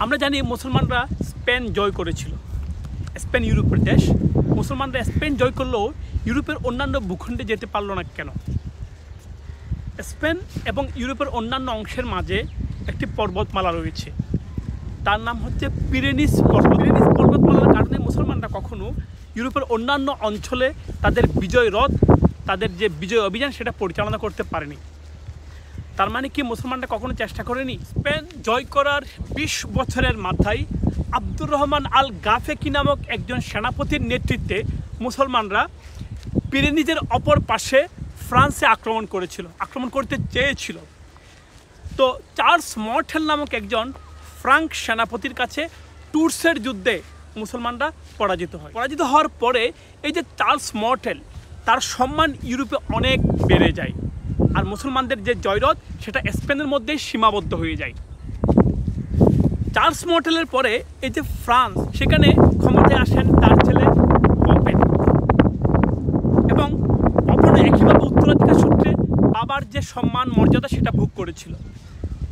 আমরা জানি মুসলমানরা স্পেন জয় করেছিল। স্পেন ইউরোপের দেশ। মুসলমানরা স্পেন জয় করলেও ইউরোপের অন্যান্য ভূখণ্ডে যেতে পারল না কেন? স্পেন এবং ইউরোপের অন্যান্য অংশের মাঝে একটি পর্বতমালা রয়েছে, তার নাম হচ্ছে পিরেনিস পর্বতমালার কারণে মুসলমানরা কখনো ইউরোপের অন্যান্য অঞ্চলে তাদের বিজয় রথ, তাদের যে বিজয় অভিযান সেটা পরিচালনা করতে পারেনি। তার মানে কি মুসলমানরা কখনো চেষ্টা করেনি? স্পেন জয় করার 20 বছরের মাথায় আব্দুর রহমান আল গাফেকি নামক একজন সেনাপতির নেতৃত্বে মুসলমানরা পিরেনিজের অপর পাশে ফ্রান্সে আক্রমণ করতে চেয়েছিল। তো চার্লস মর্টেল নামক একজন ফ্রাঙ্ক সেনাপতির কাছে টুর্সের যুদ্ধে মুসলমানরা পরাজিত হওয়ার পরে এই যে চার্লস মর্টেল, তার সম্মান ইউরোপে অনেক বেড়ে যায়, আর মুসলমানদের যে জয়রথ সেটা স্পেনের মধ্যেই সীমাবদ্ধ হয়ে যায়। চার্লস মর্টেলের পরে এই যে ফ্রান্স, সেখানে ক্ষমতায় আসেন তার ছেলে পপেন, এবং পপেন একইভাবে উত্তরাধিকার সূত্রে বাবার যে সম্মান মর্যাদা সেটা ভোগ করেছিল।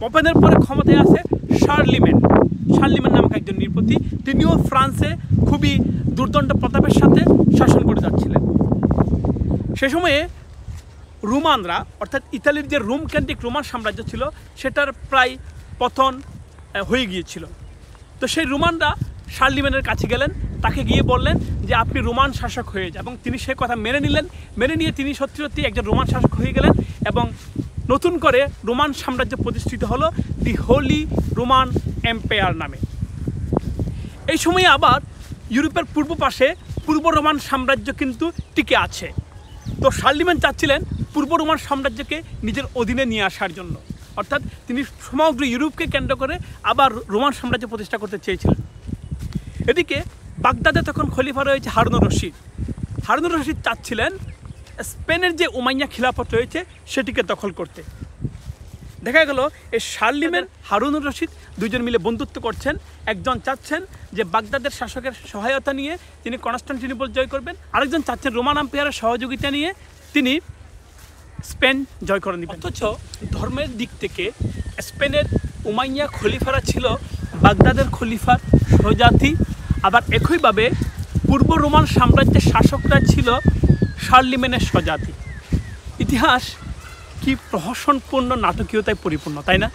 পপেনের পরে ক্ষমতায় আসে শার্লিমেন নামক একজন নৃপতি। তিনিও ফ্রান্সে খুবই দুর্দণ্ড প্রতাপের সাথে শাসন করে যাচ্ছিলেন। সে সময়ে রোমানরা, অর্থাৎ ইতালির যে রোম কেন্দ্রিক রোমান সাম্রাজ্য ছিল, সেটার প্রায় পতন হয়ে গিয়েছিল। তো সেই রোমানরা শার্লিমেনের কাছে গেলেন, তাকে গিয়ে বললেন যে আপনি রোমান শাসক হয়ে যান, এবং তিনি সে কথা মেনে নিলেন। মেনে নিয়ে তিনি সত্যি সত্যি একজন রোমান শাসক হয়ে গেলেন, এবং নতুন করে রোমান সাম্রাজ্য প্রতিষ্ঠিত হলো দি হোলি রোমান এম্পায়ার নামে। এই সময়ে আবার ইউরোপের পূর্ব পাশে পূর্ব রোমান সাম্রাজ্য কিন্তু টিকে আছে। তো শার্লিমেন চাচ্ছিলেন পূর্ব রোমান সাম্রাজ্যকে নিজের অধীনে নিয়ে আসার জন্য, অর্থাৎ তিনি সমগ্র ইউরোপকে কেন্দ্র করে আবার রোমান সাম্রাজ্য প্রতিষ্ঠা করতে চেয়েছিলেন। এদিকে বাগদাদে তখন খলিফা রয়েছে হারুনুর রশিদ চাচ্ছিলেন স্পেনের যে উমাইয়া খিলাফত রয়েছে সেটিকে দখল করতে। দেখা গেল এই শার্লিমেন, হারুনুর রশিদ দুজন মিলে বন্ধুত্ব করছেন। একজন চাচ্ছেন যে বাগদাদের শাসকের সহায়তা নিয়ে তিনি কনস্টান্টিনোপল জয় করবেন, আরেকজন চাচ্ছেন রোমান এম্পায়ারের সহযোগিতা নিয়ে তিনি স্পেন জয় করে নেবেন। অথচ ধর্মের দিক থেকে স্পেনের উমাইয়া খলিফারা ছিল বাগদাদের খলিফার স্বজাতি, আবার একইভাবে পূর্ব রোমান সাম্রাজ্যের শাসকরা ছিল শার্লিমেনের স্বজাতি। ইতিহাস কি প্রহসনপূর্ণ নাটকীয়তায় পরিপূর্ণ, তাই না?